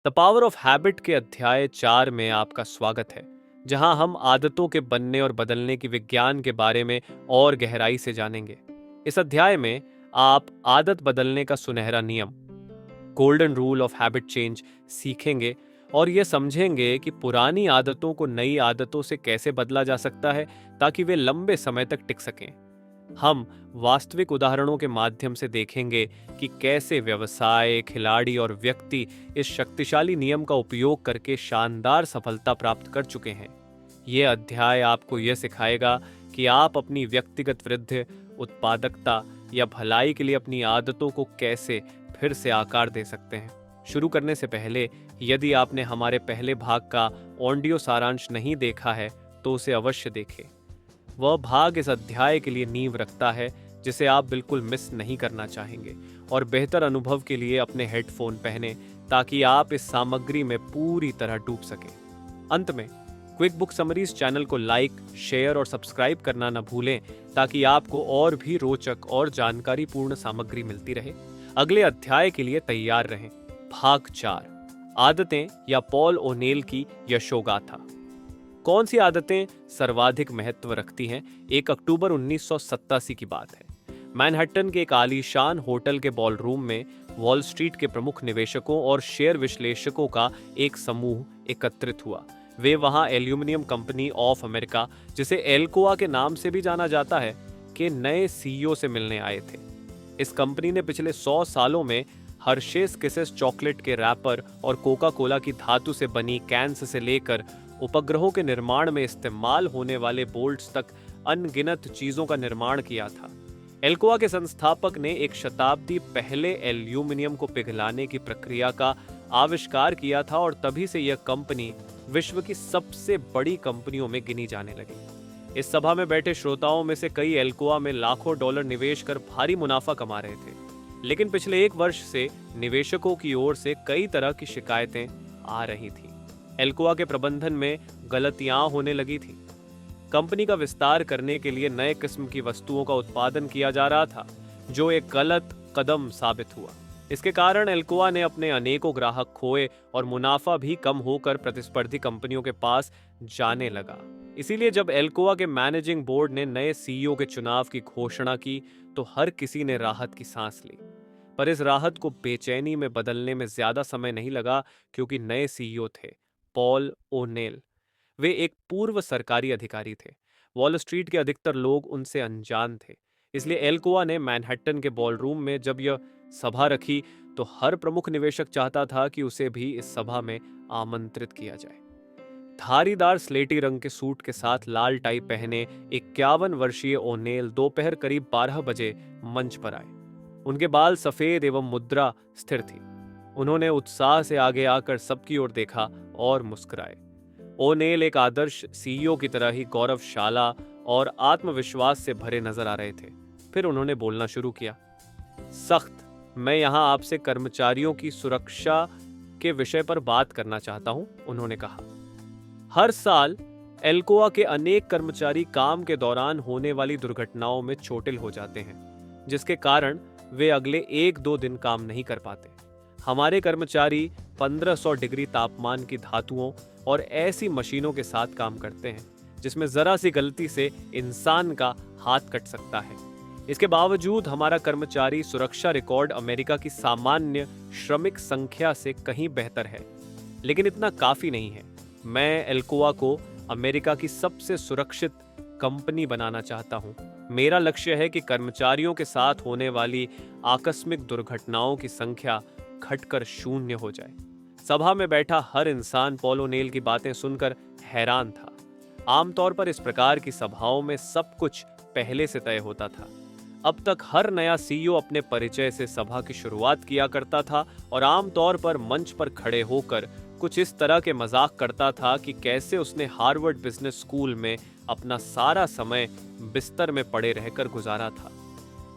The power of habit के अध्याय 4 में आपका स्वागत है, जहां हम आदतों के बनने और बदलने की विज्ञान के बारे में और गहराई से जानेंगे। इस अध्याय में आप आदत बदलने का सुनहरा नियम, golden rule of habit change सीखेंगे और ये समझेंगे कि पुरानी आदतों को नई आदतों से कैसे बदला जा सकता है ताकि वे लंबे समय तक टिक सकें। हम वास्तविक उदाहरणों के माध्यम से देखेंगे कि कैसे व्यवसाय, खिलाड़ी और व्यक्ति इस शक्तिशाली नियम का उपयोग करके शानदार सफलता प्राप्त कर चुके हैं। यह अध्याय आपको यह सिखाएगा कि आप अपनी व्यक्तिगत वृद्धि, उत्पादकता या भलाई के लिए अपनी आदतों को कैसे फिर से आकार दे सकते हैं। शुरू करने से पहले, यदि आपने हमारे पहले भाग का ऑडियो सारांश नहीं देखा है तो उसे अवश्य देखें। वह भाग इस अध्याय के लिए नींव रखता है जिसे आप बिल्कुल मिस नहीं करना चाहेंगे, और बेहतर अनुभव के लिए अपने हेडफोन पहने ताकि आप इस सामग्री में पूरी तरह डूब सकें। अंत में क्विक बुक समरीज चैनल को लाइक, शेयर और सब्सक्राइब करना न भूलें ताकि आपको और भी रोचक और जानकारीपूर्ण सामग्री मिलती रहे। अगले अध्याय के लिए तैयार रहें। भाग 4, आदतें या पॉल ओनेल की यशोगाथा। कौन सी आदतें सर्वाधिक महत्व रखती हैं? 1 अक्टूबर 1987 की बात है। मैनहट्टन के एक आलीशान होटल के बॉलरूम में वॉल स्ट्रीट के प्रमुख निवेशकों और शेयर विश्लेषकों का एक समूह एकत्रित हुआ। वे वहां एल्यूमिनियम कंपनी ऑफ अमेरिका, जिसे एल्कोआ के नाम से भी जाना जाता है, के नए सीईओ से मिलने आए थे। इस कंपनी ने पिछले 100 सालों में हर्शेस किसेस चॉकलेट के रैपर और कोका कोला की धातु से बनी कैंस से लेकर उपग्रहों के निर्माण में इस्तेमाल होने वाले बोल्ट्स तक अनगिनत चीजों का निर्माण किया था। एल्कोआ के संस्थापक ने एक शताब्दी पहले एल्यूमिनियम को पिघलाने की प्रक्रिया का आविष्कार किया था और तभी से यह कंपनी विश्व की सबसे बड़ी कंपनियों में गिनी जाने लगी। इस सभा में बैठे श्रोताओं में से कई एल्कोआ में लाखों डॉलर निवेश कर भारी मुनाफा कमा रहे थे, लेकिन पिछले 1 वर्ष से निवेशकों की ओर से कई तरह की शिकायतें आ रही थीं। एल्कोआ के प्रबंधन में गलतियां होने लगी थी। कंपनी का विस्तार करने के लिए नए किस्म की वस्तुओं का उत्पादन किया जा रहा था, जो एक गलत कदम साबित हुआ। इसके कारण एल्कोआ ने अपने अनेकों ग्राहक खोए और मुनाफा भी कम होकर प्रतिस्पर्धी कंपनियों के पास जाने लगा। इसीलिए जब एल्कोआ के मैनेजिंग बोर्ड ने नए सीईओ के चुनाव की घोषणा की तो हर किसी ने राहत की सांस ली। पर इस राहत को बेचैनी में बदलने में ज्यादा समय नहीं लगा, क्योंकि नए सीईओ थे पॉल ओनेल। वे एक पूर्व सरकारी अधिकारी थे। वॉल स्ट्रीट के अधिकतर लोग उनसे अनजान थे। इसलिए एल्कोआ ने मैनहट्टन के बॉलरूम में जब यह सभा रखी तो हर प्रमुख निवेशक चाहता था कि उसे भी इस सभा में आमंत्रित किया जाए। धारीदार स्लेटी रंग के सूट के साथ लाल टाई पहने 51 वर्षीय ओनेल दोपहर करीब 12 बजे मंच पर आए। उनके बाल सफेद एवं मुद्रा स्थिर थी। उन्होंने उत्साह से आगे आकर सबकी ओर देखा और मुस्कुराए। ओनेल एक आदर्श सीईओ की तरह ही गौरवशाला और आत्मविश्वास से भरे नजर आ रहे थे। फिर उन्होंने बोलना शुरू किया। सख्त, मैं यहां आपसे कर्मचारियों की सुरक्षा के विषय पर बात करना चाहता हूं, उन्होंने कहा। हर साल एल्कोआ के अनेक कर्मचारी काम के दौरान होने वाली दुर्घटनाओं में चोटिल हो जाते हैं, जिसके कारण वे अगले 1-2 दिन काम नहीं कर पाते। हमारे कर्मचारी 1500 डिग्री तापमान की धातुओं और ऐसी मशीनों के साथ काम करते हैं जिसमें जरा सी गलती से इंसान का हाथ कट सकता है। इसके बावजूद हमारा कर्मचारी सुरक्षा रिकॉर्ड अमेरिका की सामान्य श्रमिक संख्या से कहीं बेहतर है। लेकिन इतना काफी नहीं है। मैं एल्कोआ को अमेरिका की सबसे सुरक्षित कंपनी बनाना चाहता हूं। मेरा लक्ष्य है कि कर्मचारियों के साथ होने वाली आकस्मिक दुर्घटनाओं की संख्या घटकर 0 हो जाए। सभा में बैठा हर इंसान पॉल ओनेल की बातें सुनकर हैरान था। आमतौर पर इस प्रकार की सभाओं में सब कुछ पहले से तय होता था। अब तक हर नया सीईओ अपने परिचय से सभा की शुरुआत किया करता था और आमतौर पर मंच पर खड़े होकर कुछ इस तरह के मजाक करता था कि कैसे उसने हार्वर्ड बिजनेस स्कूल में अपना सारा समय बिस्तर में पड़े रहकर गुजारा था।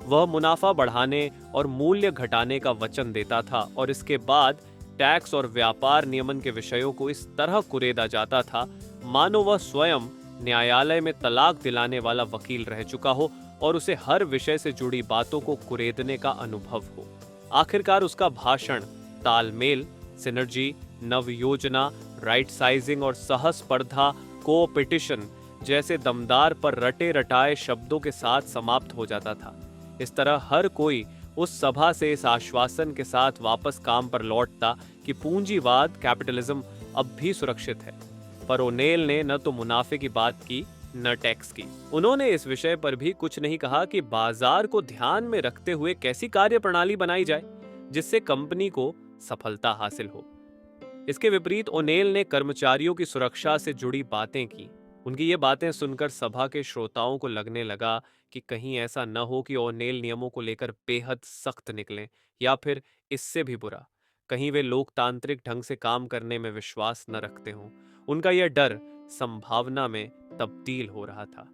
वह मुनाफा बढ़ाने और मूल्य घटाने का वचन देता था और इसके बाद टैक्स और व्यापार नियमन के विषयों को इस तरह कुरेदा जाता था मानो वह स्वयं न्यायालय में तलाक दिलाने वाला वकील रह चुका हो और उसे हर विषय से जुड़ी बातों को कुरेदने का अनुभव हो। आखिरकार उसका भाषण तालमेल, सिनर्जी, नव योजना, राइट साइजिंग और सहस्पर्धा कोऑपिटिशन जैसे दमदार पर रटे रटाए शब्दों के साथ समाप्त हो जाता था। इस तरह हर कोई उस सभा से इस आश्वासन के साथ वापस काम पर लौटता कि पूंजीवाद कैपिटलिज्म अब भी सुरक्षित है। पर ओनेल ने न तो मुनाफे की बात की न टैक्स की। उन्होंने इस विषय पर भी कुछ नहीं कहा कि बाजार को ध्यान में रखते हुए कैसी कार्य प्रणाली बनाई जाए जिससे कंपनी को सफलता हासिल हो। इसके विपरीत ओनेल ने कर्मचारियों की सुरक्षा से जुड़ी बातें की। उनकी ये बातें सुनकर सभा के श्रोताओं को लगने लगा कि कहीं ऐसा न हो कि ओनेल नियमों को लेकर बेहद सख्त निकलें, या फिर इससे भी बुरा, कहीं वे लोकतांत्रिक ढंग से काम करने में विश्वास न रखते हों। उनका यह डर संभावना में तब्दील हो रहा था।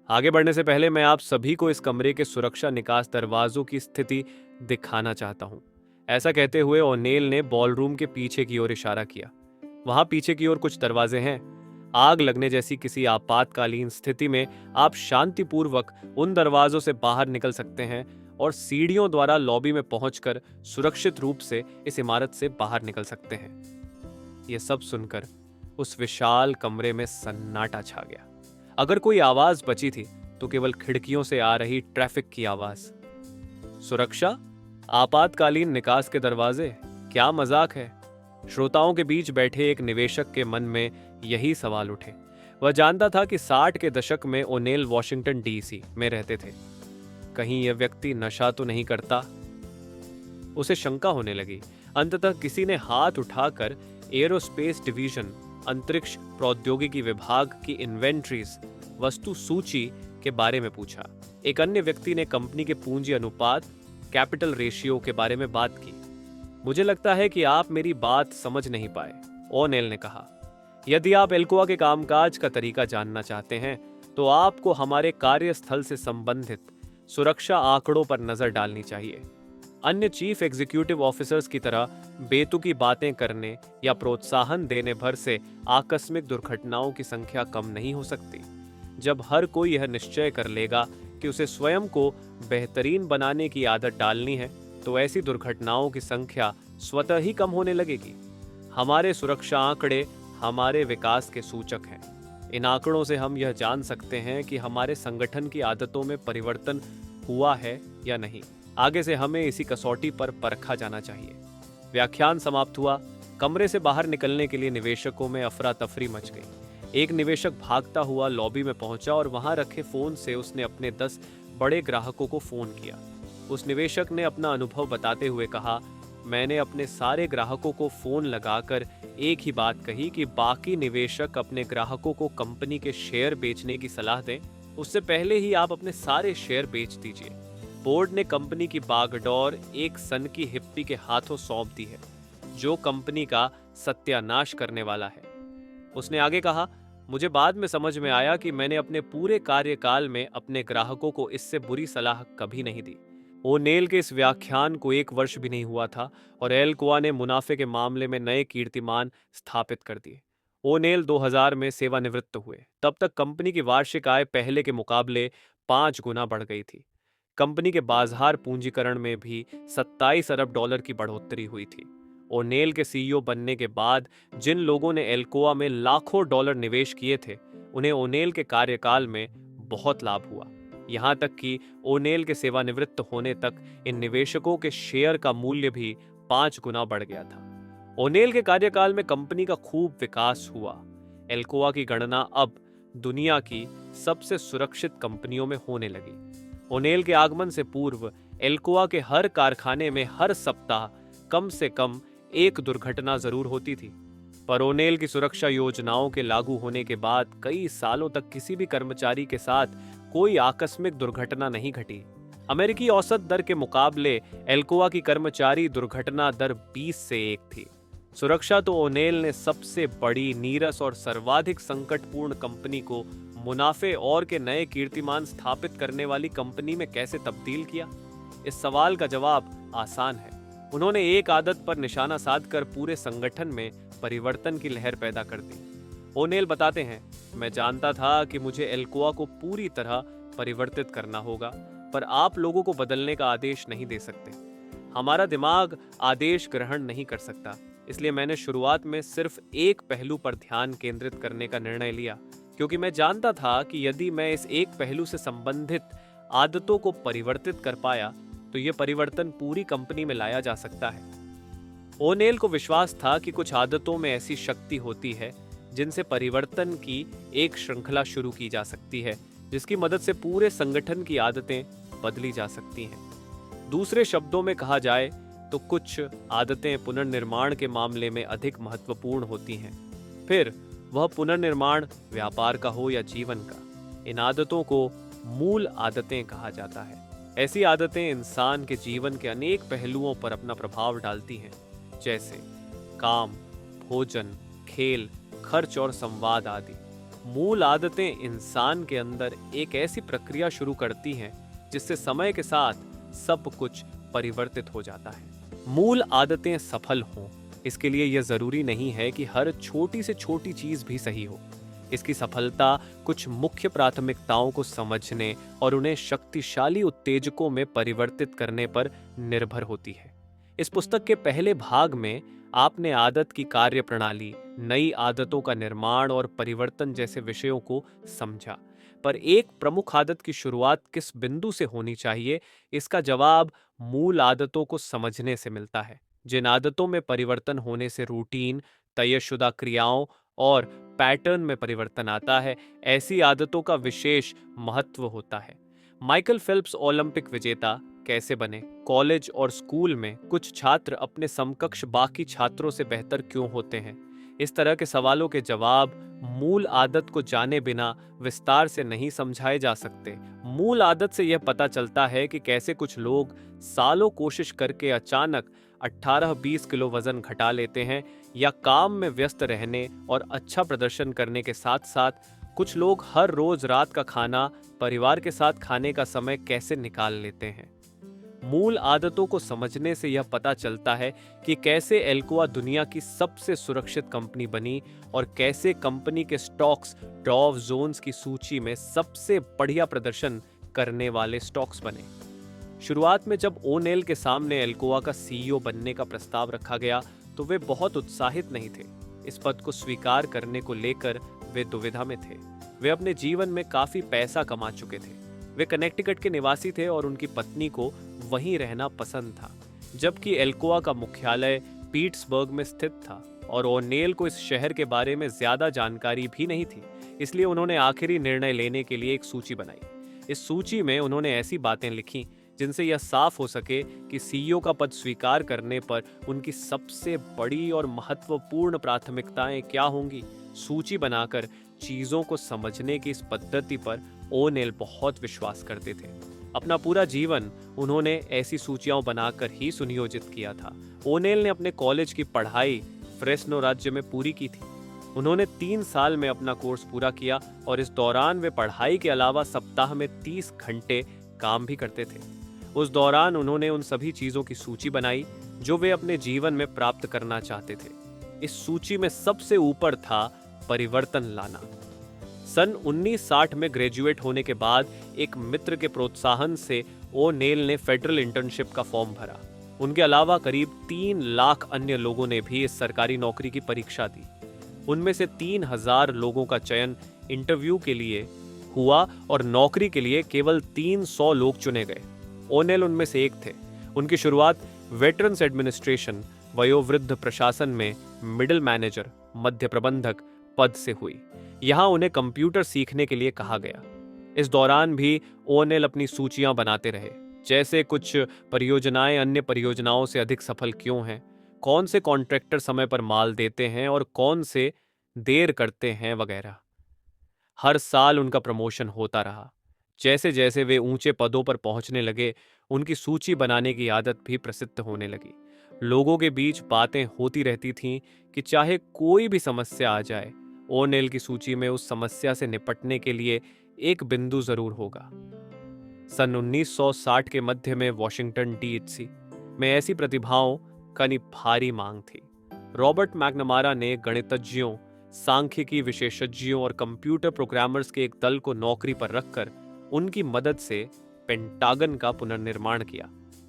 आगे बढ़ने से पहले मैं आप सभी को इस कमरे के सुरक्षा निकास दरवाजों की स्थिति दिखाना चाहता हूं। ऐसा कहते हुए ओनेल ने बॉलरूम के पीछे की ओर इशारा किया। वहां पीछे की ओर कुछ दरवाजे हैं। आग लगने जैसी किसी आपातकालीन स्थिति में आप शांतिपूर्वक उन दरवाजों से बाहर निकल सकते हैं और सीढ़ियों द्वारा लॉबी में पहुंचकर सुरक्षित रूप से इस इमारत से बाहर निकल सकते हैं। यह सब सुनकर उस विशाल कमरे में सन्नाटा छा गया। अगर कोई आवाज बची थी तो केवल खिड़कियों से आ रही ट्रैफिक की आवाज। सुरक्षा, आपातकालीन निकास के दरवाजे, क्या मजाक है? श्रोताओं के बीच बैठे एक निवेशक के मन में यही सवाल उठे। वह जानता था कि 60 के दशक में ओनेल वॉशिंगटन डीसी में रहते थे। कहीं यह व्यक्ति नशा तो नहीं करता? उसे शंका होने लगी। अंततः किसी ने हाथ उठाकर एरोस्पेस डिवीजन, अंतरिक्ष प्रौद्योगिकी विभाग की इन्वेंट्रीज, वस्तु सूची के बारे में पूछा। एक अन्य व्यक्ति ने कंपनी के पूंजी अनुपात, कैपिटल रेशियो के बारे में बात की। मुझे लगता है कि आप मेरी बात समझ नहीं पाए, ओनेल ने कहा। यदि आप एल्कोआ के कामकाज का तरीका जानना चाहते हैं तो आपको हमारे कार्यस्थल से संबंधित सुरक्षा आंकड़ों पर नजर डालनी चाहिए। अन्य चीफ एग्जीक्यूटिव ऑफिसर्स की तरह बेतुकी बातें करने या प्रोत्साहन देने भर से आकस्मिक दुर्घटनाओं की संख्या कम नहीं हो सकती। जब हर कोई यह निश्चय कर लेगा कि उसे स्वयं को बेहतरीन बनाने की आदत डालनी है तो ऐसी दुर्घटनाओं की संख्या स्वतः ही कम होने लगेगी। हमारे सुरक्षा आंकड़े हमारे विकास के सूचक हैं। इन आंकड़ों से हम यह जान सकते हैं कि हमारे संगठन की आदतों में परिवर्तन हुआ है या नहीं। आगे से हमें इसी कसौटी पर परखा जाना चाहिए। व्याख्यान समाप्त हुआ। कमरे से बाहर निकलने के लिए निवेशकों में अफरा तफरी मच गई। एक निवेशक भागता हुआ लॉबी में पहुंचा और वहां रखे फोन से उसने अपने 10 बड़े ग्राहकों को फोन किया। उस निवेशक ने अपना अनुभव बताते हुए कहा, मैंने अपने सारे ग्राहकों को फोन लगाकर एक ही बात कही कि बाकी निवेशक अपने ग्राहकों को कंपनी के शेयर बेचने की सलाह दें, उससे पहले ही आप अपने सारे शेयर बेच दीजिए। बोर्ड ने कंपनी की बागडोर एक सन की हिप्पी के हाथों सौंप दी है, जो कंपनी का सत्यानाश करने वाला है। उसने आगे कहा, मुझे बाद में समझ में आया कि मैंने अपने पूरे कार्यकाल में अपने ग्राहकों को इससे बुरी सलाह कभी नहीं दी। ओनेल के इस व्याख्यान को 1 वर्ष भी नहीं हुआ था और एल्कोआ ने मुनाफे के मामले में नए कीर्तिमान स्थापित कर दिए। ओनेल 2000 में सेवानिवृत्त हुए। तब तक कंपनी की वार्षिक आय पहले के मुकाबले 5 गुना बढ़ गई थी। कंपनी के बाजार पूंजीकरण में भी 27 अरब डॉलर की बढ़ोतरी हुई थी। ओनेल के सीईओ बनने के बाद जिन लोगों ने एल्कोआ में लाखों डॉलर निवेश किए थे, उन्हें ओनेल के कार्यकाल में बहुत लाभ हुआ। यहां तक कि ओनेल के सेवानिवृत्त होने तक इन निवेशकों के शेयर का मूल्य भी 5 गुना बढ़ गया था। ओनेल के कार्यकाल में कंपनी का खूब विकास हुआ। एल्कोआ की गणना अब दुनिया की सबसे सुरक्षित कंपनियों में होने लगी। ओनेल के आगमन से पूर्व एल्कोआ के हर कारखाने में हर सप्ताह कम से कम एक दुर्घटना जरूर होती थी। पर ओनेल की सुरक्षा योजनाओं के लागू होने के बाद कई सालों तक किसी भी कर्मचारी के साथ कोई आकस्मिक दुर्घटना नहीं घटी। अमेरिकी औसत दर के मुकाबले एल्कोआ की कर्मचारी दुर्घटना दर 20 से 1 थी। सुरक्षा तो ओनेल ने सबसे बड़ी, नीरस और सर्वाधिक संकटपूर्ण कंपनी को मुनाफे और के नए कीर्तिमान स्थापित करने वाली कंपनी में कैसे तब्दील किया? इस सवाल का जवाब आसान है। उन्होंने एक आदत पर निशाना साधकर पूरे संगठन में परिवर्तन की लहर पैदा कर दी। ओनेल बताते हैं, मैं जानता था कि मुझे एल्कोआ को पूरी तरह परिवर्तित करना होगा, पर आप लोगों को बदलने का आदेश नहीं दे सकते। हमारा दिमाग आदेश ग्रहण नहीं कर सकता। इसलिए मैंने शुरुआत में सिर्फ एक पहलू पर ध्यान केंद्रित करने का निर्णय लिया, क्योंकि मैं जानता था कि यदि मैं इस एक पहलू से संबंधित आदतों को परिवर्तित कर पाया तो यह परिवर्तन पूरी कंपनी में लाया जा सकता है। ओनेल को विश्वास था कि कुछ आदतों में ऐसी शक्ति होती है जिनसे परिवर्तन की एक श्रृंखला शुरू की जा सकती है, जिसकी मदद से पूरे संगठन की आदतें बदली जा सकती हैं। दूसरे शब्दों में कहा जाए तो कुछ आदतें पुनर्निर्माण के मामले में अधिक महत्वपूर्ण होती हैं, फिर वह पुनर्निर्माण व्यापार का हो या जीवन का। इन आदतों को मूल आदतें कहा जाता है। ऐसी आदतें इंसान के जीवन के अनेक पहलुओं पर अपना प्रभाव डालती हैं, जैसे काम, भोजन, खेल, खर्च और संवाद आदि। मूल आदतें इंसान के अंदर एक ऐसी प्रक्रिया शुरू करती हैं जिससे समय के साथ सब कुछ परिवर्तित हो जाता है। मूल आदतें सफल हों, इसके लिए यह जरूरी नहीं है कि हर छोटी से छोटी चीज भी सही हो। इसकी सफलता कुछ मुख्य प्राथमिकताओं को समझने और उन्हें शक्तिशाली उत्तेजकों में परिवर्तित करने पर निर्भर होती है। इस पुस्तक के पहले भाग में आपने आदत की कार्यप्रणाली, नई आदतों का निर्माण और परिवर्तन जैसे विषयों को समझा, पर एक प्रमुख आदत की शुरुआत किस बिंदु से होनी चाहिए, इसका जवाब मूल आदतों को समझने से मिलता है। जिन आदतों में परिवर्तन होने से रूटीन, तयशुदा क्रियाओं और पैटर्न में परिवर्तन आता है, ऐसी आदतों का विशेष महत्व होता है। माइकल फेल्प्स ओलंपिक विजेता कैसे बने? कॉलेज और स्कूल में कुछ छात्र अपने समकक्ष बाकी छात्रों से बेहतर क्यों होते हैं? इस तरह के सवालों के जवाब मूल आदत को जाने बिना विस्तार से नहीं समझाए जा सकते। मूल आदत से यह पता चलता है कि कैसे कुछ लोग सालों कोशिश करके अचानक 18-20 किलो वजन घटा लेते हैं, या काम में व्यस्त रहने और अच्छा प्रदर्शन करने के साथ साथ कुछ लोग हर रोज रात का खाना परिवार के साथ खाने का समय कैसे निकाल लेते हैं। मूल आदतों को समझने से यह पता चलता है कि कैसे एल्कोआ दुनिया की सबसे सुरक्षित कंपनी बनी और कैसे कंपनी के स्टॉक्स डॉव जोन्स की सूची में सबसे बढ़िया प्रदर्शन करने वाले स्टॉक्स बने। शुरुआत में जब ओनेल के सामने एल्कोआ का सीईओ बनने का प्रस्ताव रखा गया तो वे बहुत उत्साहित नहीं थे। इस पद को स्वीकार करने को लेकर वे दुविधा में थे। वे अपने जीवन में काफी पैसा कमा चुके थे। वे कनेक्टिकट के निवासी थे और उनकी पत्नी को वहीं रहना पसंद था, जबकि एल्कोआ का मुख्यालय पीट्सबर्ग में स्थित था और ओनेल को इस शहर के बारे में ज्यादा जानकारी भी नहीं थी। इसलिए उन्होंने आखिरी निर्णय लेने के लिए एक सूची बनाई। इस सूची में उन्होंने ऐसी बातें लिखी जिनसे यह साफ हो सके कि सीईओ का पद स्वीकार करने पर उनकी सबसे बड़ी और महत्वपूर्ण प्राथमिकताएं क्या होंगी। सूची बनाकर चीजों को समझने की इस पद्धति पर ओनेल बहुत विश्वास करते थे। अपना पूरा जीवन उन्होंने ऐसी सूचियां बनाकर ही सुनियोजित किया था। ओनेल ने अपने कॉलेज की पढ़ाई फ्रेस्नो राज्य में पूरी की थी। उन्होंने 3 साल में अपना कोर्स पूरा किया और इस दौरान वे पढ़ाई के अलावा सप्ताह में 30 घंटे काम भी करते थे। उस दौरान उन्होंने उन सभी चीजों की सूची बनाई जो वे अपने जीवन में प्राप्त करना चाहते थे। इस सूची में सबसे ऊपर था परिवर्तन लाना। सन 1960 में ग्रेजुएट होने के बाद एक मित्र के प्रोत्साहन से ओनेल ने फेडरल इंटर्नशिप का फॉर्म भरा। उनके अलावा करीब 3 लाख अन्य लोगों ने भी इस सरकारी नौकरी की परीक्षा दी। उनमें से 3000 लोगों का चयन इंटरव्यू के लिए हुआ और नौकरी के लिए केवल 300 लोग चुने गए। ओनेल उनमें से एक थे। उनकी शुरुआत वेटरन्स एडमिनिस्ट्रेशन, वयोवृद्ध प्रशासन में मिडिल मैनेजर, मध्य प्रबंधक पद से हुई। यहाँ उन्हें कंप्यूटर सीखने के लिए कहा गया। इस दौरान भी ओनेल अपनी सूचियां बनाते रहे, जैसे कुछ परियोजनाएं अन्य परियोजनाओं से अधिक सफल क्यों हैं, कौन से कॉन्ट्रैक्टर समय पर माल देते हैं और कौन से देर करते हैं वगैरह। हर साल उनका प्रमोशन होता रहा। जैसे जैसे वे ऊंचे पदों पर पहुंचने लगे, उनकी सूची बनाने की आदत भी प्रसिद्ध होने लगी। लोगों के बीच बातें होती रहती थीं कि चाहे कोई भी समस्या आ जाए, ओनेल की सूची में उस समस्या से निपटने के लिए एक बिंदु जरूर होगा। सन 1960 के मध्य में वॉशिंगटन डीसी में ऐसी प्रतिभाओं का भारी मांग थी। रॉबर्ट मैकनमारा ने गणितज्ञों, सांख्यिकी विशेषज्ञों और कंप्यूटर प्रोग्रामर्स के एक दल को नौकरी पर रखकर उनकी मदद से पेंटागन का पुनर्निर्माण किया।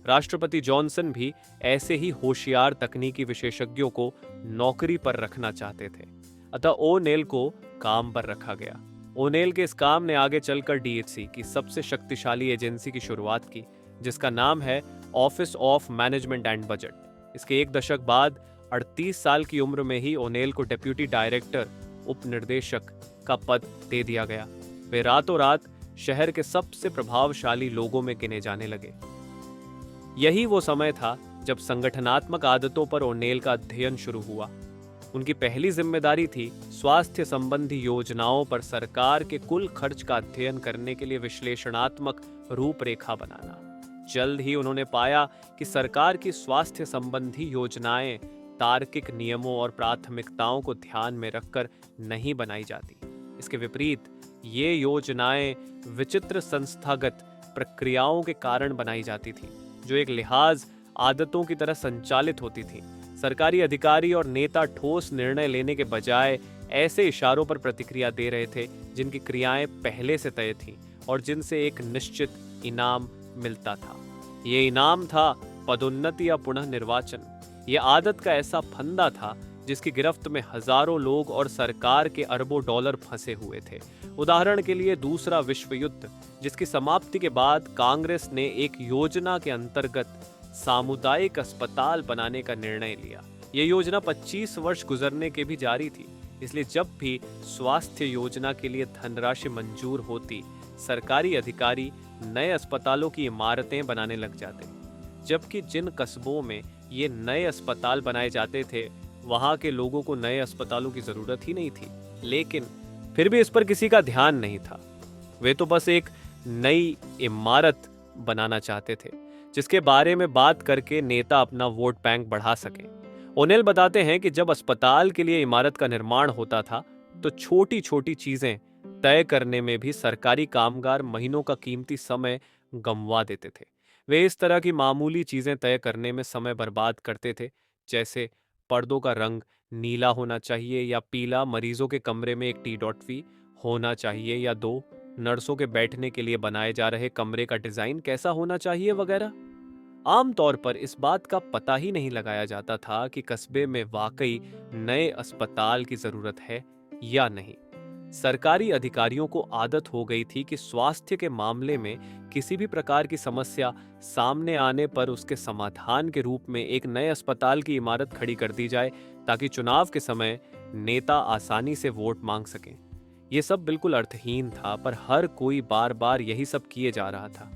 राष्ट्रपति जॉनसन भी ऐसे ही होशियार तकनीकी विशेषज्ञों को नौकरी पर रखना चाहते थे। अतः ओनेल को काम पर रखा गया। ओनेल के इस काम ने आगे चलकर डीएचसी की सबसे शक्तिशाली एजेंसी की शुरुआत की, जिसका नाम है office of management and budget. इसके एक दशक बाद 38 साल की उम्र में ही ओनेल को डेप्यूटी डायरेक्टर, उपनिर्देशक का पद दे दिया गया। वे रातों रात शहर के सबसे प्रभावशाली लोगों में गिने जाने लगे। यही वो समय था जब संगठनात्मक आदतों पर ओनेल का अध्ययन शुरू हुआ। उनकी पहली जिम्मेदारी थी स्वास्थ्य संबंधी योजनाओं पर सरकार के कुल खर्च का अध्ययन करने के लिए विश्लेषणात्मक रूपरेखा बनाना। जल्द ही उन्होंने पाया कि सरकार की स्वास्थ्य संबंधी योजनाएं तार्किक नियमों और प्राथमिकताओं को ध्यान में रखकर नहीं बनाई जाती। इसके विपरीत ये योजनाएं विचित्र संस्थागत प्रक्रियाओं के कारण बनाई जाती थी, जो एक लिहाज आदतों की तरह संचालित होती थी। सरकारी अधिकारी और नेता ठोस निर्णय लेने के बजाय ऐसे इशारों पर प्रतिक्रिया दे रहे थे जिनकी क्रियाएं पहले से तय थीं और जिनसे एक निश्चित इनाम मिलता था। ये इनाम था पदोन्नति या पुनः निर्वाचन। ये आदत का ऐसा फंदा था जिसकी गिरफ्त में हजारों लोग और सरकार के अरबों डॉलर फंसे हुए थे। उदाहरण के लिए दूसरा विश्व युद्ध, जिसकी समाप्ति के बाद कांग्रेस ने एक योजना के अंतर्गत सामुदायिक अस्पताल बनाने का निर्णय लिया। ये योजना 25 वर्ष गुजरने के भी जारी थी। इसलिए जब भी स्वास्थ्य योजना के लिए धनराशि मंजूर होती, सरकारी अधिकारी नए अस्पतालों की इमारतें बनाने लग जाते, जबकि जिन कस्बों में ये नए अस्पताल बनाए जाते थे वहां के लोगों को नए अस्पतालों की जरूरत ही नहीं थी। लेकिन फिर भी इस पर किसी का ध्यान नहीं था। वे तो बस एक नई इमारत बनाना चाहते थे जिसके बारे में बात करके नेता अपना वोट बैंक बढ़ा सके। ओनेल बताते हैं कि जब अस्पताल के लिए इमारत का निर्माण होता था तो छोटी छोटी चीजें तय करने में भी सरकारी कामगार महीनों का कीमती समय गंवा देते थे। वे इस तरह की मामूली चीजें तय करने में समय बर्बाद करते थे, जैसे पर्दों का रंग नीला होना चाहिए या पीला, मरीजों के कमरे में एक टी.वी होना चाहिए या 2, नर्सों के बैठने के लिए बनाए जा रहे कमरे का डिजाइन कैसा होना चाहिए वगैरह। आमतौर पर इस बात का पता ही नहीं लगाया जाता था कि कस्बे में वाकई नए अस्पताल की जरूरत है या नहीं। सरकारी अधिकारियों को आदत हो गई थी कि स्वास्थ्य के मामले में किसी भी प्रकार की समस्या सामने आने पर उसके समाधान के रूप में एक नए अस्पताल की इमारत खड़ी कर दी जाए ताकि चुनाव के समय नेता आसानी से वोट मांग सकें। ये सब बिल्कुल अर्थहीन था, पर हर कोई बार बार यही सब किए जा रहा था।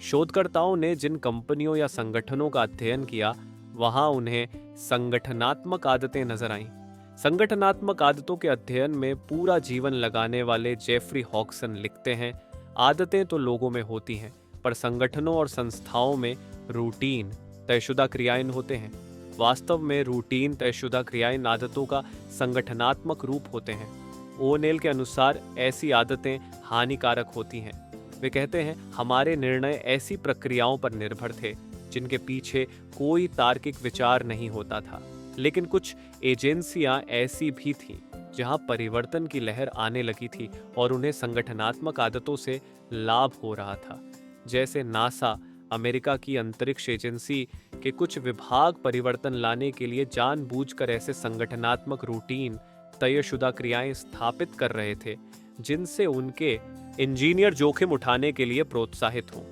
शोधकर्ताओं ने जिन कंपनियों या संगठनों का अध्ययन किया, वहां उन्हें संगठनात्मक आदतें नजर आईं। संगठनात्मक आदतों के अध्ययन में पूरा जीवन लगाने वाले जेफरी हॉक्सन लिखते हैं, आदतें तो लोगों में होती हैं, पर संगठनों और संस्थाओं में रूटीन तयशुदा क्रियाएं होते हैं। वास्तव में रूटीन तयशुदा क्रियाएं आदतों का संगठनात्मक रूप होते हैं। ओनेल के अनुसार ऐसी आदतें हानिकारक होती हैं। वे कहते हैं, हमारे निर्णय ऐसी प्रक्रियाओं पर निर्भर थे जिनके पीछे कोई तार्किक विचार नहीं होता था। लेकिन कुछ एजेंसियां ऐसी भी थीं जहां परिवर्तन की लहर आने लगी थी और उन्हें संगठनात्मक आदतों से लाभ हो रहा था। जैसे नासा, अमेरिका की अंतरिक्ष एजेंसी के कुछ विभाग परिवर्तन लाने के लिए जानबूझकर ऐसे संगठनात्मक रूटीन तयशुदा क्रियाएं स्थापित कर रहे थे जिनसे उनके इंजीनियर जोखिम उठाने के लिए प्रोत्साहित हों।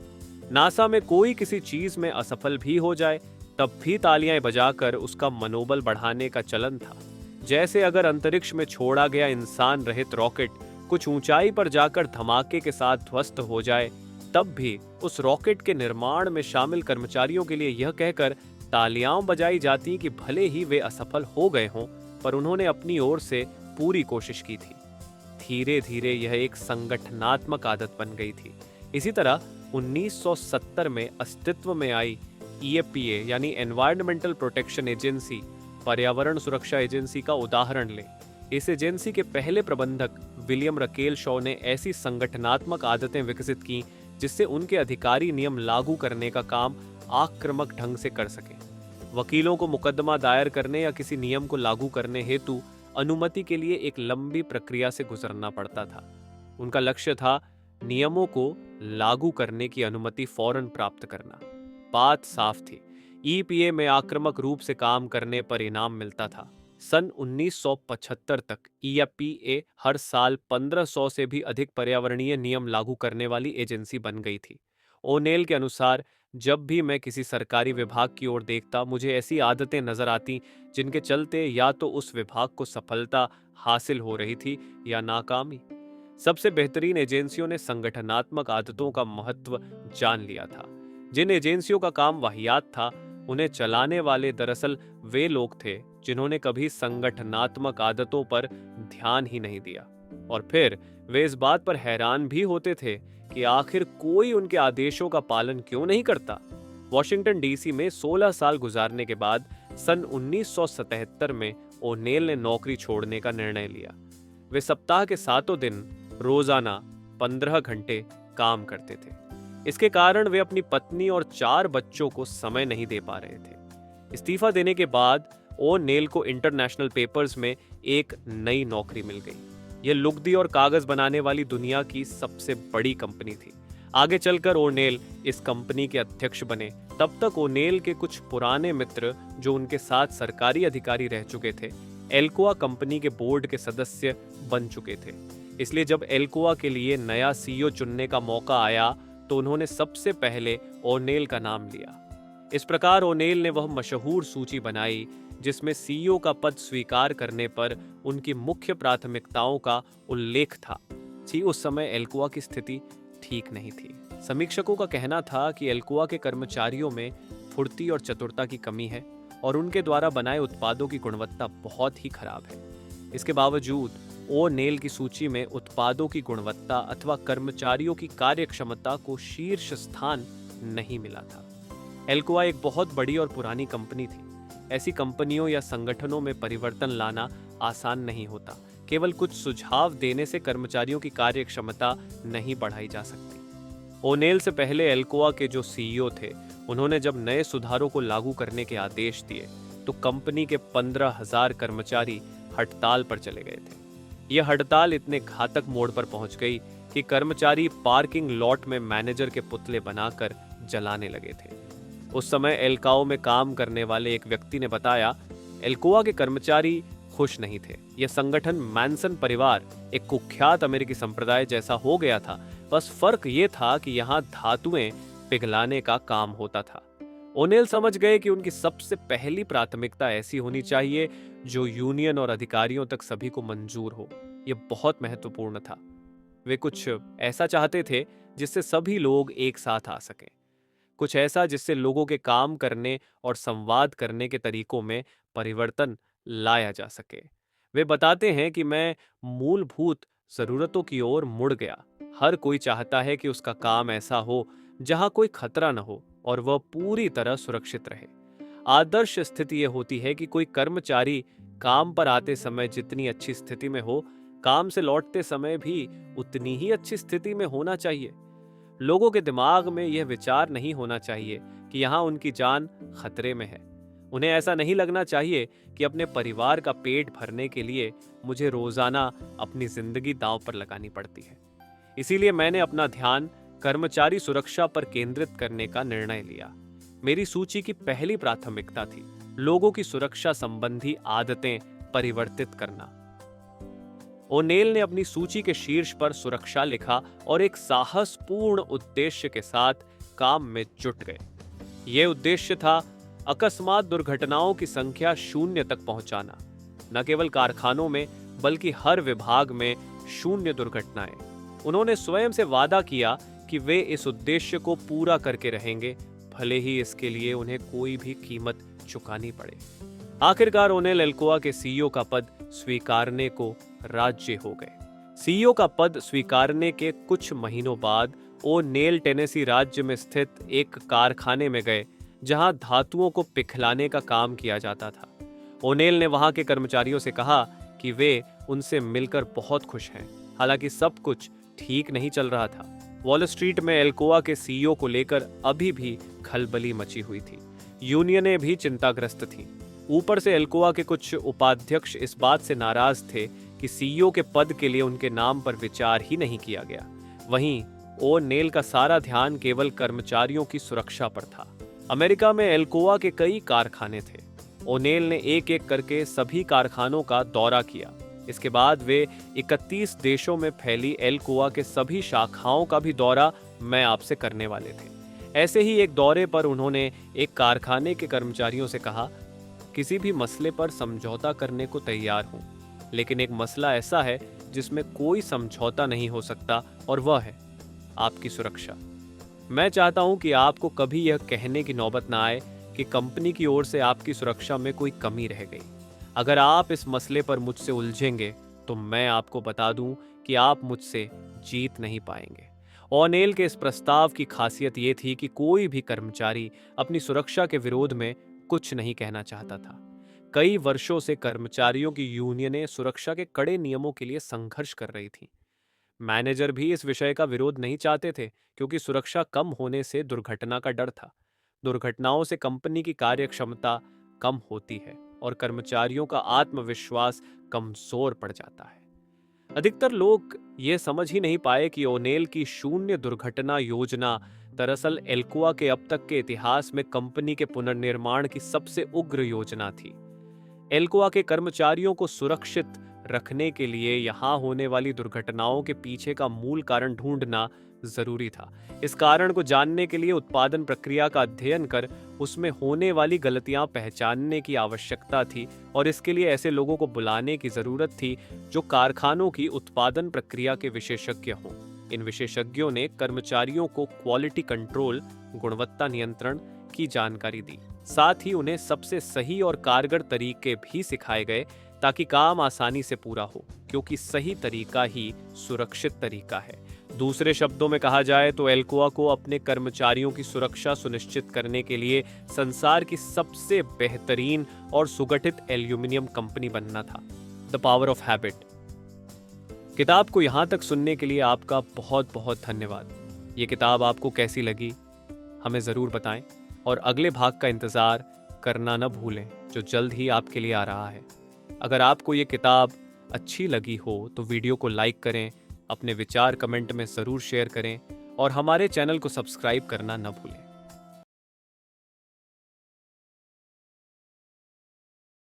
नासा में कोई किसी चीज में असफल भी हो जाए तब भी तालियां बजाकर उसका मनोबल बढ़ाने का चलन था। जैसे अगर अंतरिक्ष में छोड़ा गया इंसान रहित रॉकेट कुछ ऊंचाई पर जाकर धमाके के साथ ध्वस्त हो जाए, तब भी उस रॉकेट के निर्माण में शामिल कर्मचारियों के लिए यह कहकर तालियां बजाई जाती कि भले ही वे असफल हो गए हों, पर उन्होंने अपनी ओर से पूरी कोशिश की थी। धीरे धीरे यह एक संगठनात्मक आदत बन गई थी। इसी तरह 1970 में अस्तित्व में आई EPA यानी एनवायरमेंटल प्रोटेक्शन एजेंसी, पर्यावरण सुरक्षा एजेंसी का उदाहरण लें। इस एजेंसी के पहले प्रबंधक विलियम रकेल शॉ ने ऐसी संगठनात्मक आदतें विकसित की जिससे उनके अधिकारी नियम लागू करने का काम आक्रामक ढंग से कर सकें। वकीलों को मुकदमा दायर करने या किसी नियम को लागू करने हेतु अनुमति के लिए एक लंबी प्रक्रिया से गुजरना पड़ता था। उनका लक्ष्य था नियमों को लागू करने की अनुमति फौरन प्राप्त करना। बात साफ थी, ईपीए में आक्रामक रूप से काम करने पर इनाम मिलता था। सन 1975 तक ईपीए हर साल 1500 से भी अधिक पर्यावरणीय नियम लागू करने वाली एजेंसी बन गई थी। ओनेल के अनुसार, जब भी मैं किसी सरकारी विभाग की ओर देखता, मुझे ऐसी आदतें नजर आती जिनके चलते या तो उस विभाग को सफलता हासिल हो रही थी या नाकामी। सबसे बेहतरीन एजेंसियों ने संगठनात्मक आदतों का महत्व जान लिया था। जिन एजेंसियों का काम वाहियात था, उन्हें चलाने वाले दरअसल वे लोग थे जिन्होंने कभी संगठनात्मक आदतों पर ध्यान ही नहीं दिया। और फिर वे इस बात पर हैरान भी होते थे कि आखिर कोई उनके आदेशों का पालन क्यों नहीं करता। वॉशिंगटन डीसी में 16 साल गुजारने के बाद सन 1977 में ओनेल ने नौकरी छोड़ने का निर्णय लिया। वे सप्ताह के 7 दिन रोजाना 15 घंटे काम करते थे। इसके कारण वे अपनी पत्नी और 4 बच्चों को समय नहीं दे पा रहे थे। इस्तीफा देने के बाद ओनेल को इंटरनेशनल पेपर्स में एक नई नौकरी मिल गई। यह लुगदी और कागज बनाने वाली दुनिया की सबसे बड़ी कंपनी थी। आगे चलकर ओनेल इस कंपनी के अध्यक्ष बने। तब तक ओनेल के कुछ पुराने मित्र जो उनके साथ सरकारी अधिकारी रह चुके थे, एल्कोआ कंपनी के बोर्ड के सदस्य बन चुके थे। इसलिए जब एल्कोआ के लिए नया सीईओ चुनने का मौका आया तो उन्होंने सबसे पहले ओनेल का नाम लिया। इस प्रकार ओनेल ने वह मशहूर सूची बनाई जिसमें सीईओ का पद स्वीकार करने पर उनकी मुख्य प्राथमिकताओं का उल्लेख था। उस समय एल्कोआ की स्थिति ठीक नहीं थी। समीक्षकों का कहना था कि एल्कोआ के कर्मचारियों में फुर्ती और चतुरता की कमी है और उनके द्वारा बनाए उत्पादों की गुणवत्ता बहुत ही खराब है। इसके बावजूद ओनेल की सूची में उत्पादों की गुणवत्ता अथवा कर्मचारियों की कार्यक्षमता को शीर्ष स्थान नहीं मिला था। एल्कोआ एक बहुत बड़ी और पुरानी कंपनी थी। ऐसी कंपनियों या संगठनों में परिवर्तन लाना आसान नहीं होता। केवल कुछ सुझाव देने से कर्मचारियों की कार्यक्षमता नहीं बढ़ाई जा सकती। ओनेल से पहले एल्कोआ के जो सीईओ थे, उन्होंने जब नए सुधारों को लागू करने के आदेश दिए तो कंपनी के 15,000 कर्मचारी हड़ताल पर चले गए थे। यह हड़ताल इतने घातक मोड़ पर पहुंच गई कि कर्मचारी पार्किंग लॉट में मैनेजर के पुतले बनाकर जलाने लगे थे। उस समय एल्काओ में काम करने वाले एक व्यक्ति ने बताया, एल्कोआ के कर्मचारी खुश नहीं थे। यह संगठन मैनसन परिवार, एक कुख्यात अमेरिकी संप्रदाय जैसा हो गया था। बस फर्क ये था कि यहाँ धातुएं पिघलाने का काम होता था। ओनेल समझ गए कि उनकी सबसे पहली प्राथमिकता ऐसी होनी चाहिए जो यूनियन और अधिकारियों तक सभी को मंजूर हो। यह बहुत महत्वपूर्ण था। वे कुछ ऐसा चाहते थे जिससे सभी लोग एक साथ आ सकें, कुछ ऐसा जिससे लोगों के काम करने और संवाद करने के तरीकों में परिवर्तन लाया जा सके। वे बताते हैं कि मैं मूलभूत जरूरतों की ओर मुड़ गया। हर कोई चाहता है कि उसका काम ऐसा हो जहां कोई खतरा न हो और वह पूरी तरह सुरक्षित रहे। आदर्श स्थिति यह होती है कि कोई कर्मचारी काम पर आते समय जितनी अच्छी स्थिति में हो, काम से लौटते समय भी उतनी ही अच्छी स्थिति में होना चाहिए। लोगों के दिमाग में यह विचार नहीं होना चाहिए कि यहाँ उनकी जान खतरे में है। उन्हें ऐसा नहीं लगना चाहिए कि अपने परिवार का पेट भरने के लिए मुझे रोजाना अपनी जिंदगी दांव पर लगानी पड़ती है। इसीलिए मैंने अपना ध्यान कर्मचारी सुरक्षा पर केंद्रित करने का निर्णय लिया। मेरी सूची की पहली प्राथमिकता थी लोगों की सुरक्षा संबंधी आदतें परिवर्तित करना। ओनेल ने अपनी सूची के शीर्ष पर सुरक्षा लिखा और एक साहसपूर्ण उद्देश्य के साथ काम में जुट गए। यह उद्देश्य था अकस्मात दुर्घटनाओं की संख्या 0 तक पहुंचाना। न केवल कारखानों में बल्कि हर विभाग में 0 दुर्घटनाएं। उन्होंने स्वयं से वादा किया कि वे इस उद्देश्य को पूरा करके रहेंगे, भले ही इसके लिए उन्हें कोई भी कीमत चुकानी पड़े। आखिरकार ओनेल एल्कोआ के सीईओ का पद स्वीकारने को राज्य हो गए। सीईओ का पद स्वीकारने के कुछ महीनों बाद ओनेल टेनेसी राज्य में स्थित एक कारखाने में गए जहां धातुओं को पिघलाने का काम किया जाता था। ओनेल ने वहां के कर्मचारियों से कहा कि वे उनसे मिलकर बहुत खुश हैं। हालांकि सब कुछ ठीक नहीं चल रहा था। वॉल स्ट्रीट में एल्कोआ के सीईओ को लेकर अभी भी खलबली मची हुई थी। यूनियनें भी चिंताग्रस्त थीं। ऊपर से एल्कोआ के कुछ उपाध्यक्ष इस बात से नाराज थे कि सीईओ के पद के लिए उनके नाम पर विचार ही नहीं किया गया। वहीं ओनेल का सारा ध्यान केवल कर्मचारियों की सुरक्षा पर था। अमेरिका में एल्कोआ के कई कारखाने थे। ओनेल ने एक एक करके सभी कारखानों का दौरा किया। इसके बाद वे 31 देशों में फैली एल्कोआ के सभी शाखाओं का भी दौरा मैं आपसे करने वाले थे। ऐसे ही एक दौरे पर उन्होंने एक कारखाने के कर्मचारियों से कहा, किसी भी मसले पर समझौता करने को तैयार हूं, लेकिन एक मसला ऐसा है जिसमें कोई समझौता नहीं हो सकता, और वह है आपकी सुरक्षा। मैं चाहता हूं कि आपको कभी यह कहने की नौबत ना आए कि कंपनी की ओर से आपकी सुरक्षा में कोई कमी रह गई। अगर आप इस मसले पर मुझसे उलझेंगे तो मैं आपको बता दूं कि आप मुझसे जीत नहीं पाएंगे। ओनेल के इस प्रस्ताव की खासियत ये थी कि कोई भी कर्मचारी अपनी सुरक्षा के विरोध में कुछ नहीं कहना चाहता था। कई वर्षों से कर्मचारियों की यूनियनें सुरक्षा के कड़े नियमों के लिए संघर्ष कर रही थीं। मैनेजर भी इस विषय का विरोध नहीं चाहते थे, क्योंकि सुरक्षा कम होने से दुर्घटना का डर था। दुर्घटनाओं से कंपनी की कार्यक्षमता कम होती है और कर्मचारियों का आत्मविश्वास कमजोर पड़ जाता है। अधिकतर लोग ये समझ ही नहीं पाए कि ओनेल की शून्य दुर्घटना योजना दरअसल एल्कोआ के अब तक के इतिहास में कंपनी के पुनर्निर्माण की सबसे उग्र योजना थी। एल्कोआ के कर्मचारियों को सुरक्षित रखने के लिए यहां होने वाली दुर्घटनाओं के पीछे का मूल कारण ढूंढना जरूरी था। इस कारण को जानने के लिए उत्पादन प्रक्रिया का अध्ययन कर उसमें होने वाली गलतियां पहचानने की आवश्यकता थी, और इसके लिए ऐसे लोगों को बुलाने की जरूरत थी जो कारखानों की उत्पादन प्रक्रिया के विशेषज्ञ हों। इन विशेषज्ञों ने कर्मचारियों को क्वालिटी कंट्रोल, गुणवत्ता नियंत्रण की जानकारी दी। साथ ही उन्हें सबसे सही और कारगर तरीके भी सिखाए गए ताकि काम आसानी से पूरा हो, क्योंकि सही तरीका ही सुरक्षित तरीका है। दूसरे शब्दों में कहा जाए तो एल्कोआ को अपने कर्मचारियों की सुरक्षा सुनिश्चित करने के लिए संसार की सबसे बेहतरीन और सुगठित एल्यूमिनियम कंपनी बनना था। The power of habit. किताब को यहाँ तक सुनने के लिए आपका बहुत बहुत धन्यवाद। ये किताब आपको कैसी लगी हमें ज़रूर बताएं, और अगले भाग का इंतज़ार करना न भूलें जो जल्द ही आपके लिए आ रहा है। अगर आपको ये किताब अच्छी लगी हो तो वीडियो को लाइक करें, अपने विचार कमेंट में ज़रूर शेयर करें, और हमारे चैनल को सब्सक्राइब करना न भूलें।